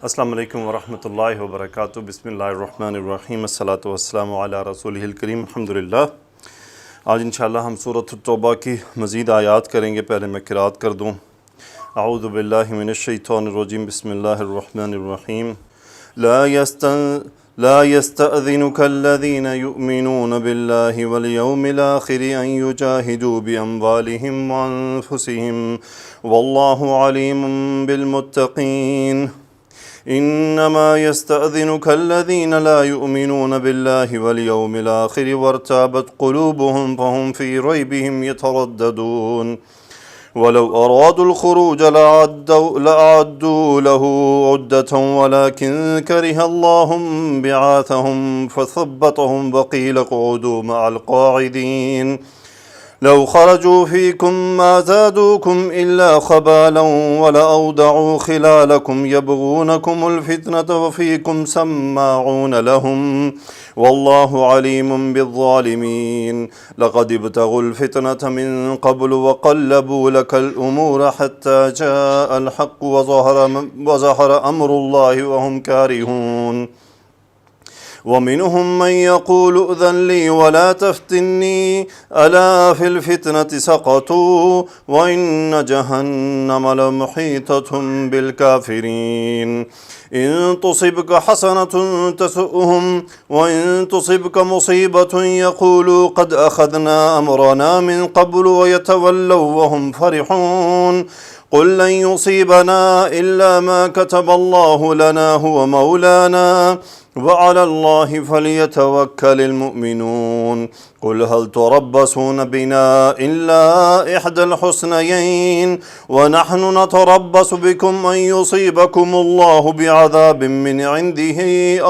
السلام علیکم ورحمۃ اللہ وبرکاتہ۔ بسم اللہ الرحمن الرحیم، الصلاۃ والسلام علی رسولہ الکریم، الحمدللہ۔ آج انشاءاللہ ہم سورۃ التوبہ کی مزید آیات کریں گے۔ پہلے میں قرات کر دوں۔ اعوذ باللہ من الشیطان الرجیم، بسم اللہ الرحمن الرحیم۔ لا يستأذنك الذين يؤمنون بالله واليوم الآخر أن يجاهدوا بأموالهم وأنفسهم والله عليم بالمتقين إنما يستأذنك الذين لا يؤمنون بالله واليوم الآخر وارتابت قلوبهم فهم في ريبهم يترددون ولو أرادوا الخروج لأعدوا له عدة ولكن كره الله بعاثهم فثبطهم وقيل اقعدوا مع القاعدين لو خرجوا فيكم ما زادوكم إلا خبالا ولأوضعوا خلالكم يبغونكم الفتنة وفيكم سماعون لهم والله عليم بالظالمين لقد ابتغوا الفتنة من قبل وقلبوا لك الأمور حتى جاء الحق وظهر أمر الله وهم كارهون ومنهم من يقول ائذن لي ولا تفتني ألا في الفتنة سقطوا وإن جهنم لمحيطة بالكافرين إن تصبك حسنة تسؤهم وإن تصبك مصيبة يقولوا قد أخذنا أمرنا من قبل ويتولوا وهم فرحون قل لن يصيبنا إلا ما كتب الله لنا هو مولانا وعلى الله فليتوكل المؤمنون قل هل تربصون بنا إلا إحدى الحسنيين ونحن نتربص بكم أن يصيبكم الله بعذاب من عنده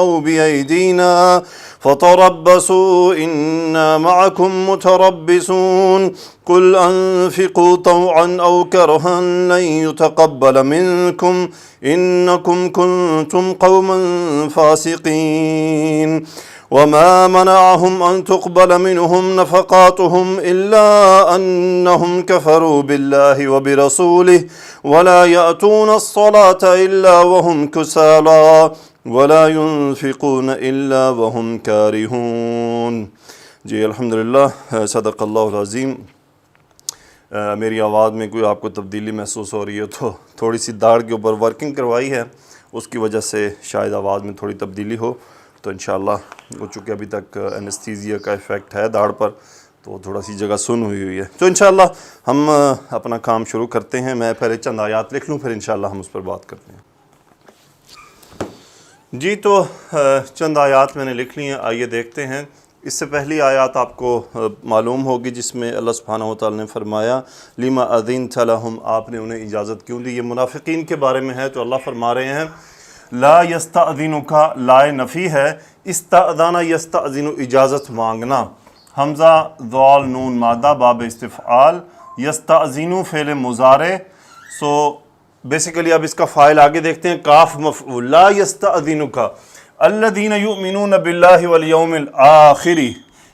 أو بأيدينا فتربصوا إنا معكم متربصون قل أنفقوا طوعا أو كرها لن يتقبل منكم إنكم كنتم قوما فاسقين وما منعهم أن تقبل منهم نفقاتهم إلا أنهم كفروا بالله وبرسوله ولا يأتون الصلاة إلا وهم كسالى ولا ينفقون إلا وهم كارهون۔ جی الحمدللہ، صدق اللہ العظیم۔ میری آواز میں کوئی آپ کو تبدیلی محسوس ہو رہی ہے تو تھوڑی سی داڑھ کے اوپر ورکنگ کروائی ہے، اس کی وجہ سے شاید آواز میں تھوڑی تبدیلی ہو، تو انشاءاللہ وہ چونکہ ابھی تک انستھیزیا کا ایفیکٹ ہے داڑھ پر، تو تھوڑا سی جگہ سن ہوئی ہے۔ تو انشاءاللہ ہم اپنا کام شروع کرتے ہیں۔ میں پہلے چند آیات لکھ لوں، پھر انشاءاللہ ہم اس پر بات کرتے ہیں۔ جی تو چند آیات میں نے لکھ لی ہیں، آئیے دیکھتے ہیں۔ اس سے پہلی آیات آپ کو معلوم ہوگی جس میں اللہ سبحانہ وتعالی نے فرمایا لما اذنت لهم، آپ نے انہیں اجازت کیوں دی۔ یہ منافقین کے بارے میں ہے، تو اللہ فرما رہے ہیں لا یستأذنک، لا نفی ہے، استأذن یستأذن اجازت مانگنا، حمزہ ذال نون مادہ باب استفعال، یستأذن فعل مضارع، سو بیسیکلی اب اس کا فاعل آگے دیکھتے ہیں، کاف مفعول، لا یستأذنک الذین یؤمنون باللہ والیوم الآخر،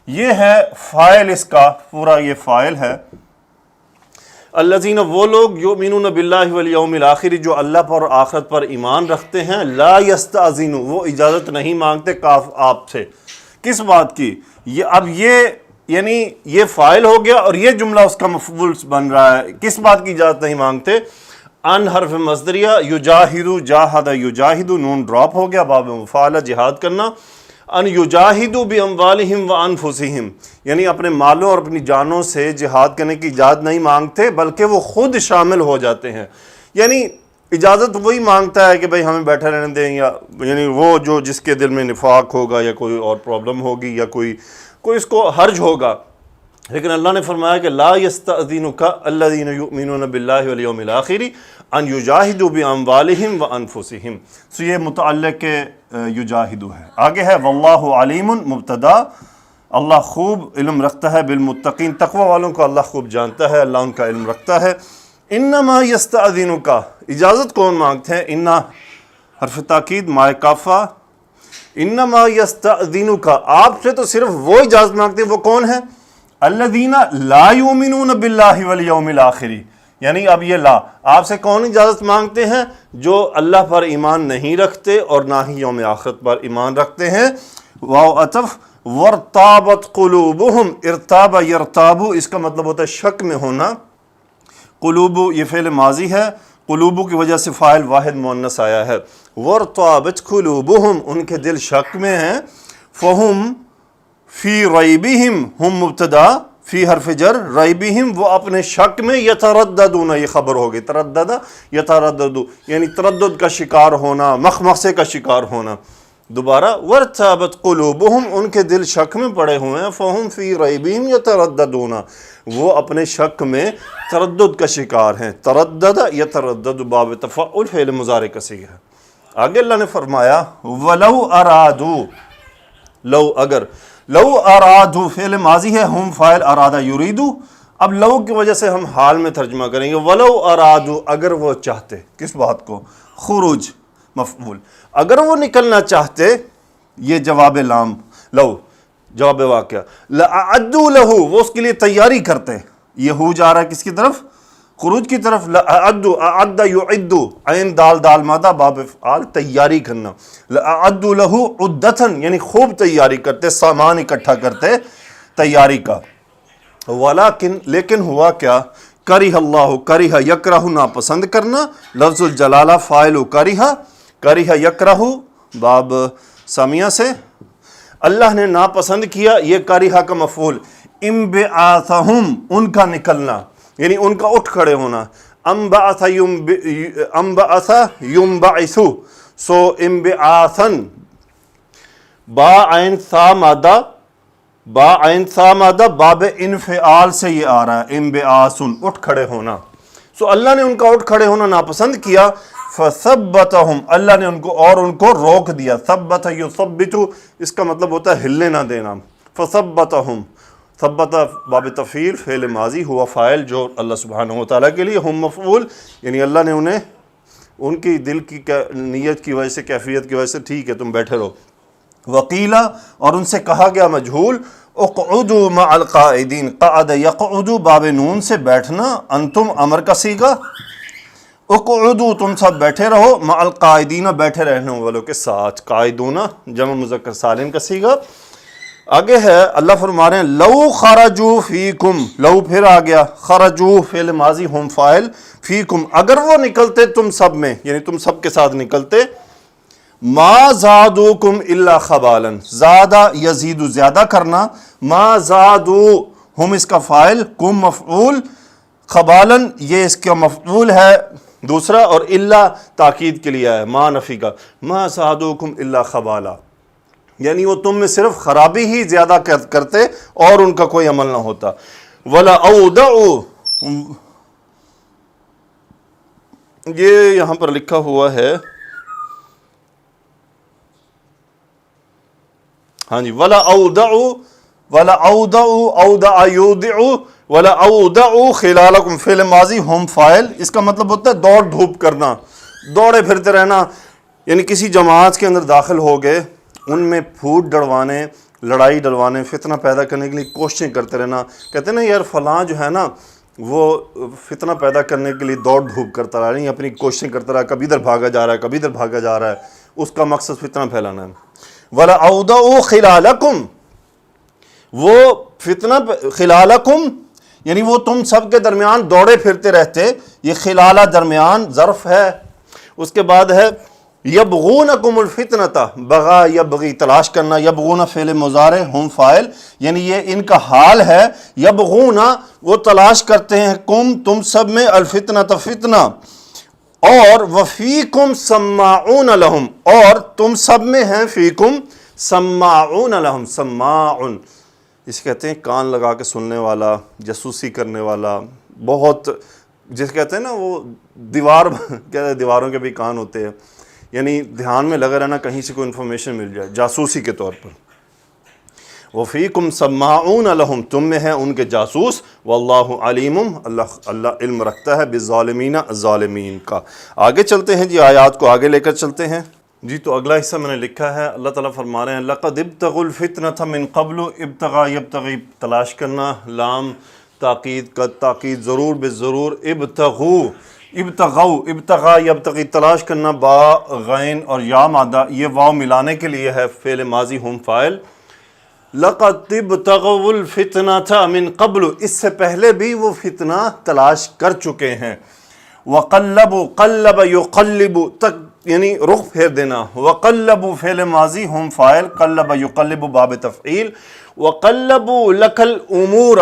یہ ہے فاعل، اس کا پورا یہ فاعل ہے۔ الذین، وہ لوگ، یؤمنون باللہ والیوم الآخر، جو اللہ پر اور آخرت پر ایمان رکھتے ہیں، لا یستأذن، وہ اجازت نہیں مانگتے کاف آپ سے، کس بات کی؟ اب یہ یعنی یہ فاعل ہو گیا اور یہ جملہ اس کا مفعول بن رہا ہے، کس بات کی اجازت نہیں مانگتے؟ ان حرف مصدریہ، یجاہدو، جاہد یجاہدو، نون ڈراپ ہو گیا، باب مفعلہ جہاد کرنا، ان یجاہدو باموالہم وانفسہم، یعنی اپنے مالوں اور اپنی جانوں سے جہاد کرنے کی اجازت نہیں مانگتے، بلکہ وہ خود شامل ہو جاتے ہیں۔ یعنی اجازت وہی مانگتا ہے کہ بھئی ہمیں بیٹھے رہنے دیں، یا یعنی وہ جو جس کے دل میں نفاق ہوگا یا کوئی اور پرابلم ہوگی یا کوئی اس کو حرج ہوگا، لیکن اللہ نے فرمایا کہ لا یستأذنک الذین یؤمنون باللہ والیوم الآخر ان یجاہدوا باموالہم وانفسہم، سو یہ متعلق یجاہدوا ہے۔ آگے ہے واللہ علیم، مبتدا، اللہ خوب علم رکھتا ہے بالمتقین، تقوی والوں کو اللہ خوب جانتا ہے، اللہ ان کا علم رکھتا ہے۔ انما یستأذنک، اجازت کون مانگتے ہیں؟ انا حرف تاکید مائے کافہ، انما یستأذنک، آپ سے تو صرف وہ اجازت مانگتے ہیں، وہ کون ہے؟ الذین لا یؤمنون باللہ والیوم الآخر، یعنی اب یہ لا آپ سے کون اجازت مانگتے ہیں؟ جو اللہ پر ایمان نہیں رکھتے اور نہ ہی یوم آخرت پر ایمان رکھتے ہیں۔ واو عطف وَارْتَابَتْ قُلُوبُهُمْ ارتاب یرتابو، اس کا مطلب ہوتا ہے شک میں ہونا۔ قلوبو یہ فعل ماضی ہے، قلوبو کی وجہ سے فاعل واحد مؤنث آیا ہے۔ وَارْتَابَتْ قُلُوبُهُمْ ان کے دل شک میں ہیں۔ فَهُمْ فی ریبہم ہم مبتدا فی حرف جر ریبہم وہ اپنے شک میں یترددون یہ خبر ہوگی تردد یتردد یعنی تردد کا شکار ہونا، مخمصے کا شکار ہونا۔ دوبارہ وارتابت قلوبہم ان کے دل شک میں پڑے ہوئے ہیں، فہم فی ریبہم یترددون وہ اپنے شک میں تردد کا شکار ہیں۔ تردد یتردد باب تفعل فعل مضارع کا صیغہ ہے۔ آگے اللہ نے فرمایا ولو ارادو لو اگر، لو ارادو فعل ماضی ہے، ہم فاعل ارادہ یریدو۔ اب لو کی وجہ سے ہم حال میں ترجمہ کریں گے ولو ارادو اگر وہ چاہتے، کس بات کو؟ خروج مفعول، اگر وہ نکلنا چاہتے، یہ جواب لام لو جواب واقعہ، لأعدوا لہو وہ اس کے لیے تیاری کرتے، یہ ہو جا رہا ہے کس کی طرف؟ خروج کی طرف۔ لأعدوا اعد یعد عین دال دال مادہ باب افعال تیاری کرنا، لأعدوا لہو عدتاً یعنی خوب تیاری کرتے، سامان اکٹھا کرتے تیاری کا۔ ولیکن لیکن ہوا کیا؟ کرہ اللہ کرہ یکرہ ناپسند کرنا، لفظ الجلالہ فاعل کرہ، کرہ یکرہ باب سامیہ سے، اللہ نے ناپسند کیا، یہ کرہ کا مفعول، انبعاثہم ان کا نکلنا یعنی ان کا اٹھ کھڑے ہونا، انبعث ینبعث سو انبعاثن با عین سا مادہ، با عین سا مادہ باب انفعال سے یہ آ رہا ہے، انبعاثن اٹھ کھڑے ہونا۔ سو اللہ نے ان کا اٹھ کھڑے ہونا ناپسند کیا، فثبتہم اللہ نے ان کو اور ان کو روک دیا۔ ثبت یثبت اس کا مطلب ہوتا ہے ہلنے نہ دینا۔ فثبتہم ثبت باب تفعیل فعل ماضی ہوا فاعل جو اللہ سبحانہ وتعالیٰ کے لیے، ہم مفعول یعنی اللہ نے انہیں ان کی دل کی نیت کی وجہ سے کیفیت کی وجہ سے ٹھیک ہے تم بیٹھے رہو۔ وقیلا اور ان سے کہا گیا مجہول، اقعدوا مع القاعدین، قعد یقعد باب نون سے بیٹھنا، انتم امر کا صیغہ، اقعدوا تم سب بیٹھے رہو، مع القاعدین بیٹھے رہنے والوں کے ساتھ، قاعدون جمع مذکر سالم کا صیغہ۔ آگے ہے اللہ فرما رہے ہیں لو خرجوا فیکم، لو پھر آ گیا، خرجوا فعل ماضی ہم فاعل، فیکم اگر وہ نکلتے تم سب میں یعنی تم سب کے ساتھ نکلتے، ما زادوکم الا خبالا، زادہ یزید زیادہ کرنا، ما زادو ہم اس کا فاعل، کم مفعول، خبالا یہ اس کا مفعول ہے دوسرا، اور الا تاکید کے لیے ہے، ما نفی کا، ما زادوکم الا خبالا یعنی وہ تم میں صرف خرابی ہی زیادہ کرتے اور ان کا کوئی عمل نہ ہوتا۔ وَلَأَوْدَعُوا یہ یہاں پر لکھا ہوا ہے، ہاں جی، وَلَأَوْدَعُوا وَلَأَوْدَعُوا أَوْدَعَ يُوْدِعُ وَلَأَوْدَعُوا خِلَالَكُمْ فعل ماضی ہم فاعل، اس کا مطلب ہوتا ہے دوڑ دھوپ کرنا، دوڑے پھرتے رہنا، یعنی کسی جماعت کے اندر داخل ہو گئے، ان میں پھوٹ ڈلوانے، لڑائی ڈلوانے، فتنہ پیدا کرنے کے لیے کوششیں کرتے رہنا۔ کہتے ہیں نا یار فلاں جو ہے نا وہ فتنہ پیدا کرنے کے لیے دوڑ دھوپ کرتا رہا، نہیں اپنی کوششیں کرتا رہا، کبھی ادھر بھاگا جا رہا ہے کبھی ادھر بھاگا جا رہا ہے، اس کا مقصد فتنہ پھیلانا ہے۔ وَلَأَوْدَعُوا خِلَالَكُمْ وہ فتنہ خِلَالَكُمْ یعنی وہ تم سب کے درمیان دوڑے پھرتے رہتے، یہ خلالہ درمیان ظرف ہے۔ اس کے بعد ہے یبغونکم الفتنۃ، بغا یبغی تلاش کرنا، یبغون فعل مضارع ہم فاعل یعنی یہ ان کا حال ہے، یبغون وہ تلاش کرتے ہیں، کم تم سب میں، الفتنۃ فتنہ، اور وفیکم سماعون لہم اور تم سب میں ہیں، فیکم سماعون لہم، سماعون اس کہتے ہیں کان لگا کے سننے والا، جاسوسی کرنے والا، بہت جس کہتے ہیں نا وہ دیوار کہتے ہیں دیواروں کے بھی کان ہوتے ہیں، یعنی دھیان میں لگا رہنا کہیں سے کوئی انفارمیشن مل جائے جاسوسی کے طور پر۔ وَفِيكُمْ سَمَّاعُونَ لَهُمْ تم میں ہیں ان کے جاسوس، وَاللَّهُ عَلِيمٌ اللہ علم رکھتا ہے بِالظَّالِمِينَ ظالمین کا۔ آگے چلتے ہیں جی، آیات کو آگے لے کر چلتے ہیں جی۔ تو اگلا حصہ میں نے لکھا ہے، اللہ تعالیٰ فرما رہے ہیں لَقَدْ ابْتَغُوا الْفِتْنَةَ مِن قَبْلُ، ابتغا یبتغی تلاش کرنا، لام تاکید کا تاکید ضرور بالضرور ابتغا یبتغی تلاش کرنا، با غین اور یا مادہ یہ واو ملانے کے لیے ہے، فعل ماضی ہم فاعل. لقد ابتغوا الفتنة من قبل، اس سے پہلے بھی وہ فتنہ تلاش کر چکے ہیں. وقلبوا قلب یقلب تک یعنی رخ پھیر دینا. وقلبوا فعل ماضی ہم فاعل، قلب یقلب باب تفعیل. وقلبوا لک الامور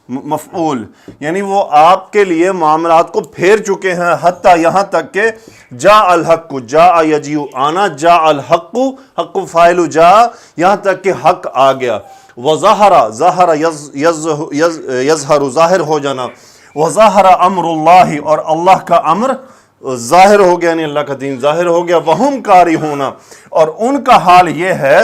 مفعول، یعنی وہ آپ کے لیے معاملات کو پھیر چکے ہیں، حتیٰ یہاں تک کہ جاء الحق، جاء یجیء آنا، جاء الحق حق فاعل جاء، یہاں تک کہ حق آ گیا. وظہر ظہر یظہر ظاہر ہو جانا. وظہر امر اللہ، اور اللہ کا امر ظاہر ہو گیا، یعنی اللہ کا دین ظاہر ہو گیا. وہم کارہون، اور ان کا حال یہ ہے،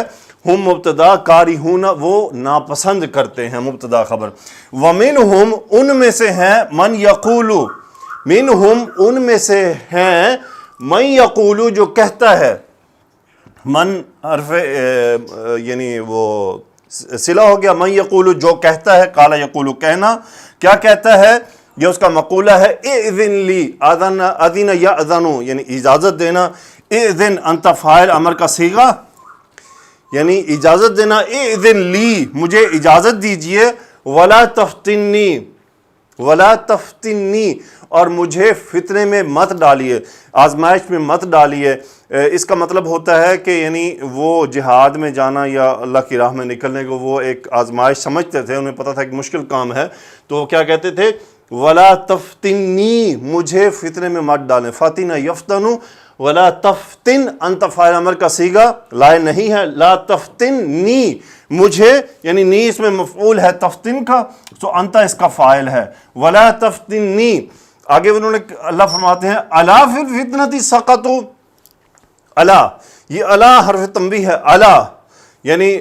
ہم مبتدا، کارہون وہ ناپسند کرتے ہیں، مبتدا خبر. ومنہم ان میں سے ہیں، من یقول، منہم ان میں سے ہیں، من یقول جو کہتا ہے. من حرف یعنی وہ صلہ ہو گیا. من یقول جو کہتا ہے، قال یقول کہنا، کیا کہتا ہے، یہ اس کا مقولہ ہے. اذن لی، اذن یاذن یعنی اجازت دینا. اذن انت فاعل امر کا صیغہ، یعنی اجازت دینا. اذن لی مجھے اجازت دیجئے. ولا تفتنی، ولا تفتنی اور مجھے فتنے میں مت ڈالیے، آزمائش میں مت ڈالیے. اس کا مطلب ہوتا ہے کہ یعنی وہ جہاد میں جانا یا اللہ کی راہ میں نکلنے کو وہ ایک آزمائش سمجھتے تھے، انہیں پتہ تھا کہ مشکل کام ہے، تو وہ کیا کہتے تھے، ولا تفتنی مجھے فتنے میں مت ڈالیں. فتنہ یفتنو، ولا تفتن انت فاعل امر کا صیغہ لائے نہیں ہے. لا تفتنی مجھے، یعنی نی اس میں مفعول ہے تفتن کا، سو انت اس کا فاعل ہے. ولا تفتنی. آگے انہوں نے اللہ فرماتے ہیں الا فی الفتنۃ سقطوا. الا، یہ الا حرف تنبیہ ہے. الا یعنی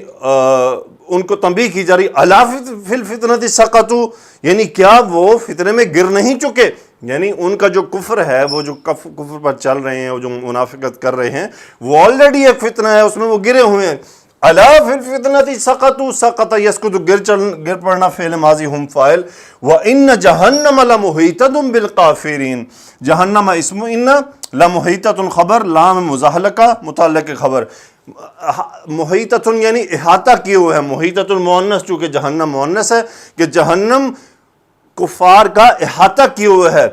ان کو تنبیہ کی جا رہی. الا فی الفتنۃ سقطوا یعنی کیا وہ فتنے میں گر نہیں چکے، یعنی ان کا جو کفر ہے، وہ جو کفر پر چل رہے ہیں، وہ جو منافقت کر رہے ہیں، وہ آلریڈی ایک فتنہ ہے، اس میں وہ گرے ہوئے ہیں. الا فی الفتنۃ سقطوا، سقط یسقط گر پڑنا فعل ماضی ہم فاعل. وان جہنم لمحیطۃ بالکافرین، جہنم اسم ان، لمحیطۃ خبر، لام مزاحلقہ متعلق خبر. محیطۃ یعنی احاطہ کیے ہوئے ہے. محیطۃ المؤنث چونکہ جہنم مؤنث ہے، کہ جہنم کفار کا احاطہ کیے ہوئے ہے.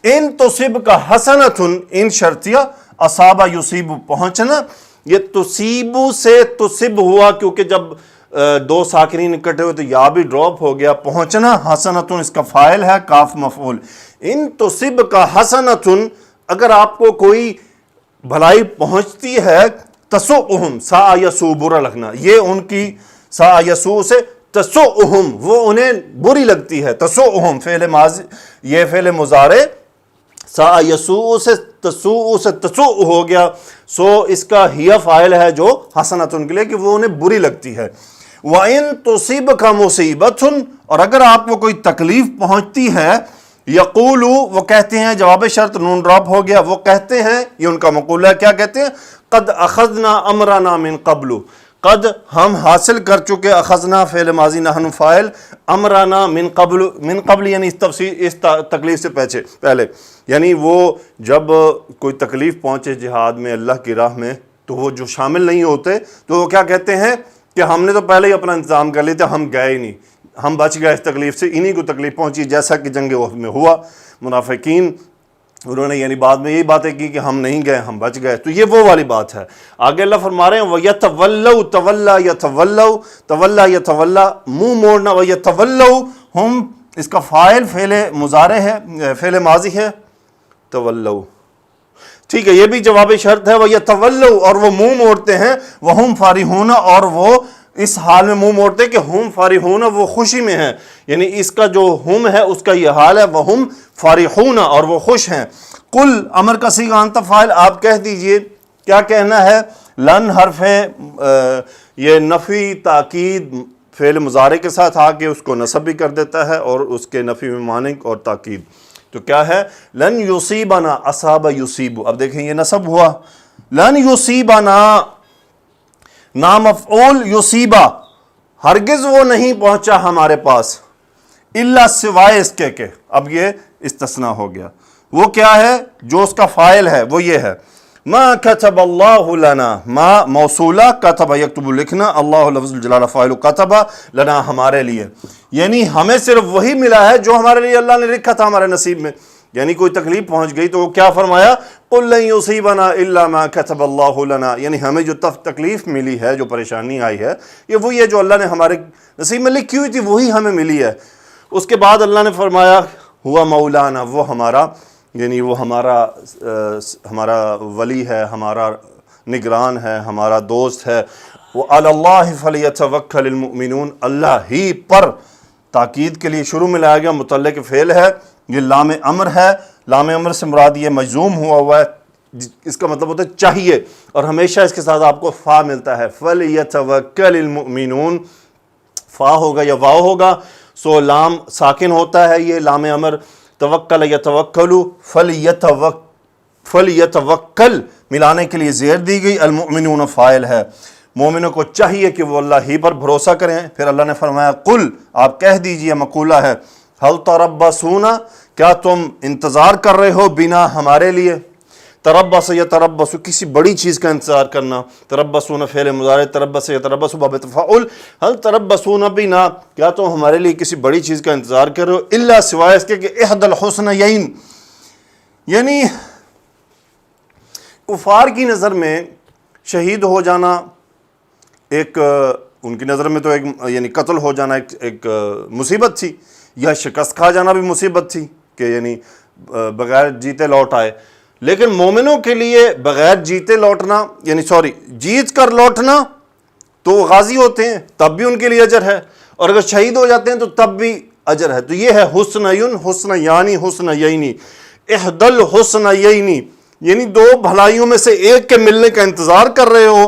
ان تصب کا حسنۃ، ان شرطیہ، اصابہ یصیب پہنچنا. یہ تصیبو سے تصب ہوا کیونکہ جب دو ساکنین اکٹھے ہوئے تو یا بھی ڈراپ ہو گیا. پہنچنا حسنۃ اس کا فاعل ہے، کاف مفعول. ان تصب کا حسنۃ، اگر آپ کو کوئی بھلائی پہنچتی ہے، تسؤہم، سا یسو برا لگنا، یہ ان کی سا یسو سے تسؤہم وہ انہیں بری لگتی ہے. تسؤہم فعل ماضی، یہ فعل مضارع، سا یسو سے تسوء سے تسوء ہو گیا، سو اس کا ہی فاعل ہے جو حسنۃ کے لیے، کہ وہ انہیں بری لگتی ہے. وَإِن تُصِبْكَ مُصِیبَةٌ، اور اگر آپ کو کوئی تکلیف پہنچتی ہے، یقولو وہ کہتے ہیں، جواب شرط نون ڈراپ ہو گیا، وہ کہتے ہیں، یہ ان کا مقولہ ہے، کیا کہتے ہیں، قد اخذنا امرنا من قبل، قد ہم حاصل کر چکے، اخذنا فعل ماضی نحن فاعل، امرنا من قبل، من قبل یعنی اس تکلیف سے پہلے، یعنی وہ جب کوئی تکلیف پہنچے جہاد میں اللہ کی راہ میں، تو وہ جو شامل نہیں ہوتے تو وہ کیا کہتے ہیں کہ ہم نے تو پہلے ہی اپنا انتظام کر لیتے، ہم گئے ہی نہیں، ہم بچ گئے اس تکلیف سے، انہی کو تکلیف پہنچی، جیسا کہ جنگ احد میں ہوا. منافقین انہوں نے یعنی بعد میں یہی باتیں کی کہ ہم نہیں گئے، ہم بچ گئے. تو یہ وہ والی بات ہے. آگے اللہ فرما رہے ہیں وَيَتَوَلَّوْا تَوَلَّا يَتَوَلَّوْا، تولا یتولا منہ موڑنا. وَيَتَوَلَّوْا ہم اس کا فاعل فعل مضارع ہے، فعل ماضی ہے تولوا، ٹھیک ہے، یہ بھی جواب شرط ہے. وَيَتَوَلَّوْا اور وہ منہ موڑتے ہیں، وَهُمْ فَارِحُونَ اور وہ اس حال میں منہ موڑتے کہ ہم فارحون وہ خوشی میں ہیں، یعنی اس کا جو ہم ہے اس کا یہ حال ہے، وہم فارحون اور وہ خوش ہیں. قل امر کا صیغہ انت فاعل، آپ کہہ دیجئے، کیا کہنا ہے. لن حرف ہے یہ نفی تاکید فعل مضارع کے ساتھ آ کے اس کو نصب بھی کر دیتا ہے، اور اس کے نفی میں مانع اور تاکید. تو کیا ہے، لن یصیبنا اصاب یصیب. اب دیکھیں یہ نصب ہوا، لن یصیبنا نامفعول یصیبہ، ہرگز وہ نہیں پہنچا ہمارے پاس. الا سوائے اس کے کہ، اب یہ استثناء ہو گیا، وہ کیا ہے جو اس کا فاعل ہے وہ یہ ہے ما کتب اللہ لنا، ما موصولہ، کتب یکتب لکھنا، اللہ لفظ الجلالہ فاعل کتب لنا ہمارے لیے، یعنی ہمیں صرف وہی ملا ہے جو ہمارے لیے اللہ نے لکھا تھا ہمارے نصیب میں. یعنی کوئی تکلیف پہنچ گئی تو وہ کیا فرمایا قل لن یصیبنا الا ما کتب اللہ لنا، یعنی ہمیں جو تکلیف ملی ہے، جو پریشانی آئی ہے، یہ وہی ہے جو اللہ نے ہمارے نصیب میں لکھی ہوئی تھی، وہی ہمیں ملی ہے. اس کے بعد اللہ نے فرمایا ہوا مولانا، وہ ہمارا، یعنی وہ ہمارا ولی ہے، ہمارا نگران ہے، ہمارا دوست ہے. وہ علی اللہ فلیتوکل المؤمنون، اللہ ہی پر، تاکید کے لیے شروع میں لایا گیا، متعلق فعل ہے، یہ لام امر ہے. لام امر سے مراد یہ مجزوم ہوا ہے، اس کا مطلب ہوتا ہے چاہیے، اور ہمیشہ اس کے ساتھ آپ کو فا ملتا ہے، فلیتوکل المؤمنون، فا ہوگا یا واو ہوگا، سو لام ساکن ہوتا ہے، یہ لام امر، توکل یتوکلو، فلیتوکل ملانے کے لیے زیر دی گئی، المؤمنون فاعل ہے، مومنوں کو چاہیے کہ وہ اللہ ہی پر بھروسہ کریں. پھر اللہ نے فرمایا قل، آپ کہہ دیجئے، مقولہ ہے، حل تربصون، کیا تم انتظار کر رہے ہو بنا ہمارے لیے؟ تربص یتربص، کسی بڑی چیز کا انتظار کرنا، تربصون فعل مضارع، تربص یتربص باب تفاعل، حل تربصون بنا، کیا تم ہمارے لیے کسی بڑی چیز کا انتظار کر رہے ہو؟ الا سوائے اس کے کہ احد الحسنیین، یعنی کفار کی نظر میں شہید ہو جانا ایک، ان کی نظر میں تو ایک، یعنی قتل ہو جانا ایک مصیبت تھی، یا شکست کھا جانا بھی مصیبت تھی کہ یعنی بغیر جیتے لوٹ آئے. لیکن مومنوں کے لیے بغیر جیتے لوٹنا، یعنی جیت کر لوٹنا، تو وہ غازی ہوتے ہیں تب بھی ان کے لیے اجر ہے، اور اگر شہید ہو جاتے ہیں تو تب بھی اجر ہے. تو یہ ہے حسنیون، حسنیانی، حسنیینی، احد الحسنیینی، یعنی دو بھلائیوں میں سے ایک کے ملنے کا انتظار کر رہے ہو.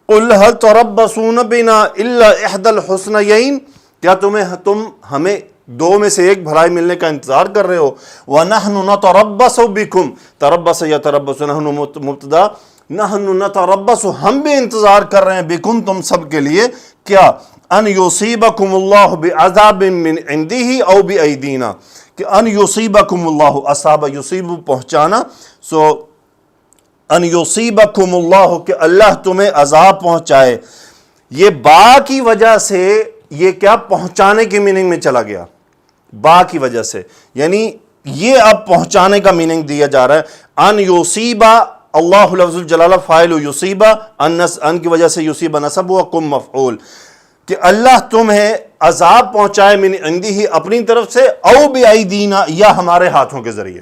قل هل تربصون بنا الا احد الحسنیین، کیا تم ہمیں دو میں سے ایک بھلائی ملنے کا انتظار کر رہے ہو؟ وَنَحْنُ نَتَرَبَّصُ بِكُمْ، تربص یا تربص، نحن مبتدا، نحن نتربص، ہم بھی انتظار کر رہے ہیں، بکم، تم سب کے لیے، کیا؟ ان یصیبکم اللہ بعذاب من عنده او بایدینا، کہ ان یصیبکم اللہ، اصاب یصیب پہنچانا، سو ان یصیبکم اللہ، کہ اللہ تمہیں عذاب پہنچائے. یہ با کی وجہ سے یہ کیا پہنچانے کی میننگ میں چلا گیا، با کی وجہ سے، یعنی یہ اب پہنچانے کا میننگ دیا جا رہا ہے. ان یصیبا، اللہ لفظ الجلالہ فاعل یصیبا، ان کی وجہ سے یصیبا نصب ہوا، کم مفعول، کہ اللہ تمہیں عذاب پہنچائے من عندہ، اپنی طرف سے، او بایدینا، یا ہمارے ہاتھوں کے ذریعے،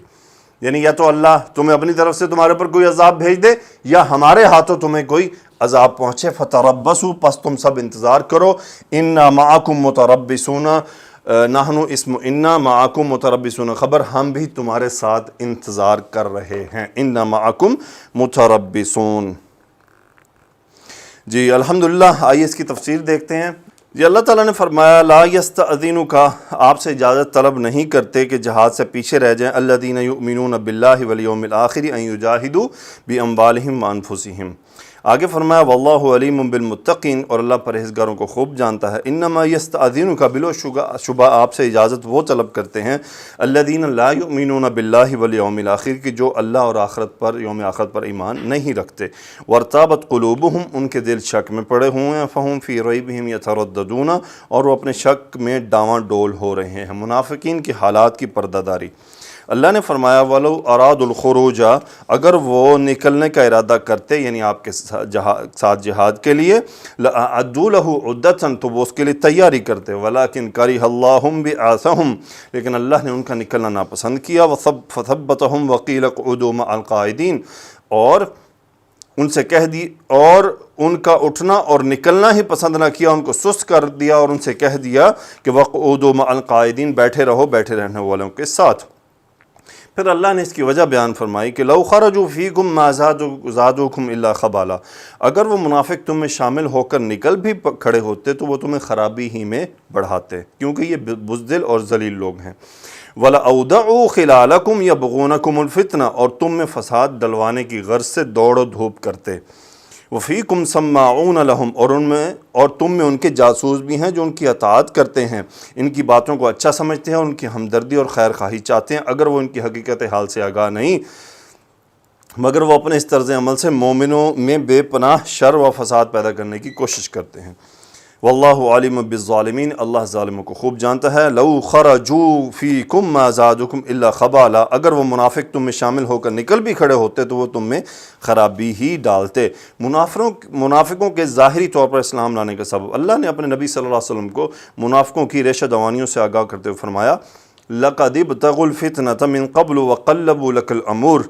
یعنی یا تو اللہ تمہیں اپنی طرف سے تمہارے پر کوئی عذاب بھیج دے، یا ہمارے ہاتھوں تمہیں کوئی عذاب پہنچے. فتربصوا، پس تم سب انتظار کرو. انا معکم متربصون، نحن اسم انا، معکم متربصون خبر، ہم بھی تمہارے ساتھ انتظار کر رہے ہیں. انا معکم متربصون. جی الحمدللہ، آئیے اس کی تفسیر دیکھتے ہیں. جی اللہ تعالیٰ نے فرمایا لا یستأذنک، آپ سے اجازت طلب نہیں کرتے کہ جہاد سے پیچھے رہ جائیں، الذین یؤمنون باللہ والیوم الآخر ان یجاہدوا باموالہم وانفسہم. آگے فرمایا واللہ علیم بالمتقین، اور اللہ پرہیزگاروں کو خوب جانتا ہے. انما یستأذنک، بلا شبہ آپ سے اجازت وہ طلب کرتے ہیں، الذین لا یؤمنون باللہ والیوم الآخر، کہ جو اللہ اور آخرت پر، یوم آخرت پر ایمان نہیں رکھتے. وارتابت قلوبہم، ان کے دل شک میں پڑے ہوئے ہیں، فہم فی ریبہم یترددون، اور وہ اپنے شک میں ڈاواں ڈول ہو رہے ہیں. منافقین کی حالات کی پردہ داری. اللہ نے فرمایا وَلَوْ أَرَادُوا الْخُرُوجَ، اگر وہ نکلنے کا ارادہ کرتے، یعنی آپ کے ساتھ جہاد کے لیے، لَأَعَدُّوا لَهُ عُدَّةً، تو وہ اس کے لیے تیاری کرتے، وَلَكِنْ كَرِهَ اللَّهُ بِعَاثَهُمْ، لیکن اللہ نے ان کا نکلنا ناپسند کیا، فَثَبَّتَهُمْ وَقِيلَ اقْعُدُوا مَعَ الْقَاعِدِينَ، اور ان سے کہہ دی، اور ان کا اٹھنا اور نکلنا ہی پسند نہ کیا، ان کو سست کر دیا، اور ان سے کہہ دیا کہ وَقْعُدُوا مَعَ الْقَاعِدِينَ، بیٹھے رہو بیٹھے رہنے والوں کے ساتھ. پھر اللہ نے اس کی وجہ بیان فرمائی کہ لو خرجوا فیکم ما زادوکم الا خبالا، اگر وہ منافق تم میں شامل ہو کر نکل بھی کھڑے ہوتے تو وہ تمہیں خرابی ہی میں بڑھاتے، کیونکہ یہ بزدل اور ذلیل لوگ ہیں. وَلَأَوْدَعُوا خِلَالَكُمْ يَبْغُونَكُمُ الْفِتْنَةَ، اور تم میں فساد ڈلوانے کی غرض سے دوڑ و دھوپ کرتے. وفیکم سماعون لہم، اور تم میں ان کے جاسوس بھی ہیں جو ان کی اطاعت کرتے ہیں، ان کی باتوں کو اچھا سمجھتے ہیں اور ان کی ہمدردی اور خیر خواہی چاہتے ہیں، اگر وہ ان کی حقیقت حال سے آگاہ نہیں، مگر وہ اپنے اس طرز عمل سے مومنوں میں بے پناہ شر و فساد پیدا کرنے کی کوشش کرتے ہیں۔ واللہ عالم بالظالمین، اللہ ظالموں کو خوب جانتا ہے۔ لو خرجوا فیکم ما زادکم الا خبالا، اگر وہ منافق تم میں شامل ہو کر نکل بھی کھڑے ہوتے تو وہ تم میں خرابی ہی ڈالتے۔ منافقوں کے ظاہری طور پر اسلام لانے کا سبب، اللہ نے اپنے نبی صلی اللہ علیہ وسلم کو منافقوں کی ریشہ دوانیوں سے آگاہ کرتے ہوئے فرمایا لَقَدِ ابْتَغُوا الْفِتْنَةَ مِن قَبْلُ وَقَلَّبُوا لَكَ الْأُمُورَ،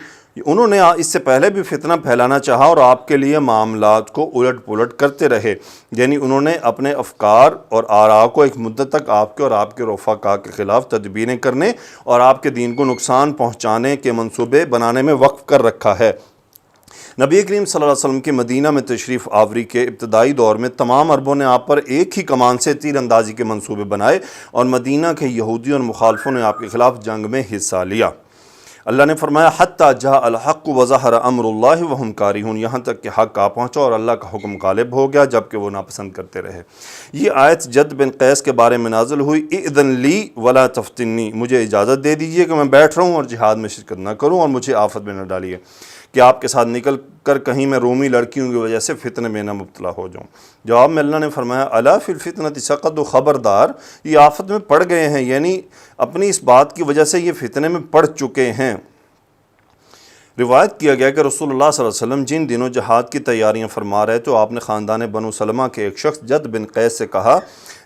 انہوں نے اس سے پہلے بھی فتنہ پھیلانا چاہا اور آپ کے لیے معاملات کو الٹ پلٹ کرتے رہے، یعنی انہوں نے اپنے افکار اور آراء کو ایک مدت تک آپ کے اور آپ کے رفقاء کے خلاف تدبیریں کرنے اور آپ کے دین کو نقصان پہنچانے کے منصوبے بنانے میں وقف کر رکھا ہے۔ نبی کریم صلی اللہ علیہ وسلم کی مدینہ میں تشریف آوری کے ابتدائی دور میں تمام عربوں نے آپ پر ایک ہی کمان سے تیر اندازی کے منصوبے بنائے اور مدینہ کے یہودیوں اور مخالفوں نے آپ کے خلاف جنگ میں حصہ لیا۔ اللہ نے فرمایا حتیٰ جاء الحق وظہر امر اللہ وہم کارہون، یہاں تک کہ حق آ پہنچا اور اللہ کا حکم غالب ہو گیا جبکہ وہ ناپسند کرتے رہے۔ یہ آیت جد بن قیس کے بارے میں نازل ہوئی، اذن لی ولا تفتنی، مجھے اجازت دے دیجئے کہ میں بیٹھ رہوں اور جہاد میں شرکت نہ کروں اور مجھے آفت میں نہ ڈالیے کہ آپ کے ساتھ نکل کر کہیں میں رومی لڑکیوں کی وجہ سے فتنے میں نہ مبتلا ہو جاؤں۔ جواب میں اللہ نے فرمایا الا فی الفتنۃ سقطوا، خبردار یہ آفت میں پڑ گئے ہیں، یعنی اپنی اس بات کی وجہ سے یہ فتنے میں پڑ چکے ہیں۔ روایت کیا گیا کہ رسول اللہ صلی اللہ علیہ وسلم جن دنوں جہاد کی تیاریاں فرما رہے تو آپ نے خاندان بنو سلمہ کے ایک شخص جد بن قیس سے کہا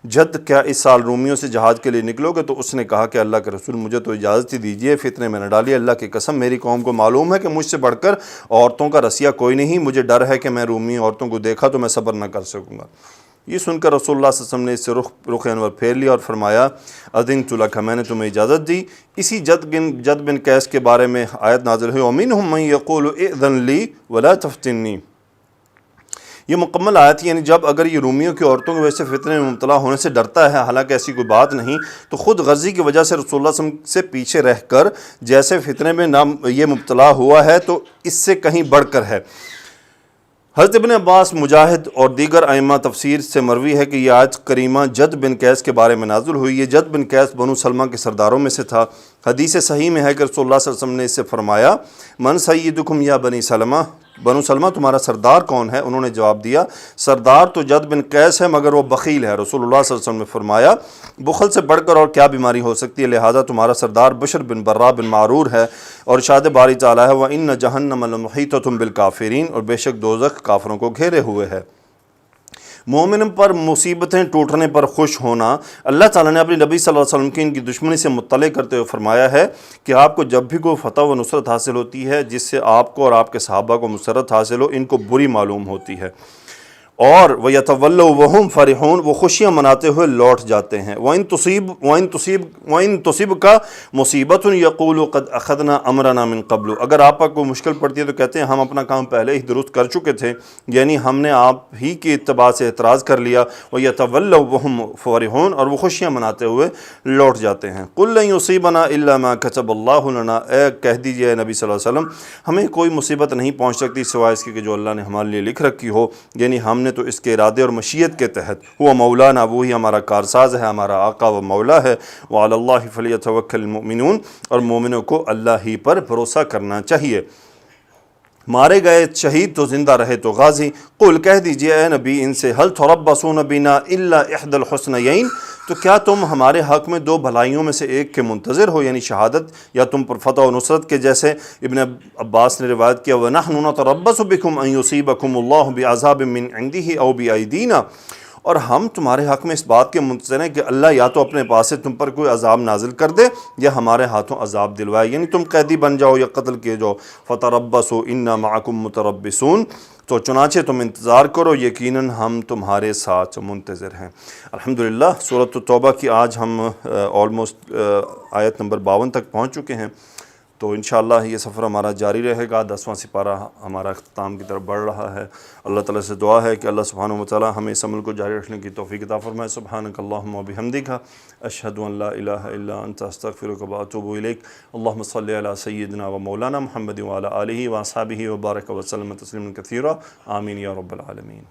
جد کیا اس سال رومیوں سے جہاد کے لیے نکلو گے؟ تو اس نے کہا کہ اللہ کے رسول مجھے تو اجازت ہی دیجیے، فتنے میں نہ ڈالیے، اللہ کی قسم میری قوم کو معلوم ہے کہ مجھ سے بڑھ کر عورتوں کا رسیہ کوئی نہیں، مجھے ڈر ہے کہ میں رومی عورتوں کو دیکھا تو میں صبر نہ کر سکوں گا۔ یہ سن کر رسول اللہ صلی اللہ علیہ وسلم نے اس سے رخ انور پھیر لیا اور فرمایا اذنت لک، میں نے تمہیں اجازت دی۔ اسی جد بن قیس کے بارے میں آیت نازل ہوئی ومنہم من یقول اذن لی ولا تفتنی، یہ مکمل آیت، یعنی جب اگر یہ رومیوں کی عورتوں کی وجہ سے فتنے میں مبتلا ہونے سے ڈرتا ہے، حالانکہ ایسی کوئی بات نہیں، تو خود غرضی کی وجہ سے رسول اللہ صلی اللہ علیہ وسلم سے پیچھے رہ کر جیسے فتنے میں یہ مبتلا ہوا ہے تو اس سے کہیں بڑھ کر ہے۔ حضرت ابن عباس، مجاہد اور دیگر ائمہ تفسیر سے مروی ہے کہ یہ آیت کریمہ جد بن قیس کے بارے میں نازل ہوئی۔ یہ جد بن قیس بنو سلمہ کے سرداروں میں سے تھا۔ حدیث صحیح میں ہے کہ رسول اللہ صلی اللہ علیہ وسلم نے اس سے فرمایا من سیدکم یا بنی سلمہ، بنو سلمہ تمہارا سردار کون ہے؟ انہوں نے جواب دیا سردار تو جد بن قیس ہے مگر وہ بخیل ہے۔ رسول اللہ صلی اللہ علیہ وسلم نے فرمایا بخل سے بڑھ کر اور کیا بیماری ہو سکتی ہے، لہذا تمہارا سردار بشر بن برا بن معرور ہے۔ اور ارشاد باری تعالیٰ ہے وَإِنَّ جَهَنَّمَ لَمُحِيطَةٌ بِالْكَافِرِينَ، اور بے شک دوزخ کافروں کو گھیرے ہوئے ہے۔ مومن پر مصیبتیں ٹوٹنے پر خوش ہونا، اللہ تعالیٰ نے اپنے نبی صلی اللہ علیہ وسلم کی ان کی دشمنی سے مطلع کرتے ہوئے فرمایا ہے کہ آپ کو جب بھی کوئی فتح و نصرت حاصل ہوتی ہے جس سے آپ کو اور آپ کے صحابہ کو مسرت حاصل ہو، ان کو بری معلوم ہوتی ہے، اور وَيَتَوَلَّوْا وَهُمْ فَرِحُونَ، وہ خوشیاں مناتے ہوئے لوٹ جاتے ہیں۔ وَإِن تُصِبْكَ مُصِيبَةٌ يَقُولُوا قَدْ أَخَذْنَا أَمْرَنَا مِن قَبْلُ، اگر آپ پر کوئی مشکل پڑتی ہے تو کہتے ہیں ہم اپنا کام پہلے ہی درست کر چکے تھے، یعنی ہم نے آپ ہی کی اتباع سے اعتراض کر لیا۔ وَيَتَوَلَّوْا وَهُمْ فَرِحُونَ، اور وہ خوشیاں مناتے ہوئے لوٹ جاتے ہیں۔ قُل لَّن يُصِيبَنَا إِلَّا مَا كَتَبَ اللَّهُ لَنَا، اے کہہ دیجئے نبی صلی اللہ علیہ وسلم ہمیں کوئی مصیبت نہیں پہنچ سکتی سوائے اس کی کہ جو اللہ نے ہمارے لیے لکھ رکھی ہو، یعنی ہم نے تو اس کے ارادے اور مشیت کے تحت، وہ مولانا، وہی ہمارا کارساز ہے، ہمارا آقا و مولا ہے۔ وعلی اللہ فلیتوکل المؤمنون، اور مومنوں کو اللہ ہی پر بھروسہ کرنا چاہیے۔ مارے گئے شہید تو زندہ رہے تو غازی، قل کہہ دیجئے اے نبی ان سے هل تربصون بنا الا احدى الحسنیین، تو کیا تم ہمارے حق میں دو بھلائیوں میں سے ایک کے منتظر ہو، یعنی شہادت یا تم پر فتح و نصرت کے، جیسے ابن عباس نے روایت کیا وَنَحْنُ نَتَرَبَّصُ بِكُمْ أَن يُصِيبَكُمُ اللَّهُ بِعَذَابٍ مِّنْ عِنْدِهِ أَوْ بِأَيْدِينَا، اور ہم تمہارے حق میں اس بات کے منتظر ہیں کہ اللہ یا تو اپنے پاس سے تم پر کوئی عذاب نازل کر دے یا ہمارے ہاتھوں عذاب دلوائے، یعنی تم قیدی بن جاؤ یا قتل کیے جاؤ۔ فَتَرَبَّصُوا إِنَّا مَعَكُمْ مُتَرَبِّصُونَ، تو چنانچہ تم انتظار کرو، یقیناً ہم تمہارے ساتھ منتظر ہیں۔ الحمدللہ سورۃ التوبہ کی آج ہم آلموسٹ آیت نمبر 52 تک پہنچ چکے ہیں۔ تو انشاءاللہ یہ سفر ہمارا جاری رہے گا. 10واں سپارہ ہمارا اختتام کی طرف بڑھ رہا ہے. اللہ تعالیٰ سے دعا ہے کہ اللہ سبحانہ و تعالیٰ ہمیں اس عمل کو جاری رکھنے کی توفیق عطا فرمائے. سبحانک اللہم و بحمدک اشہد ان لا الہ الا انت استغفرک و اتوب الیک. اللہم صلی علی سیدنا و مولانا محمد و علی آلہ و اصحابہ و بارک و سلم تسلیما کثیرا. آمین یا رب العالمین.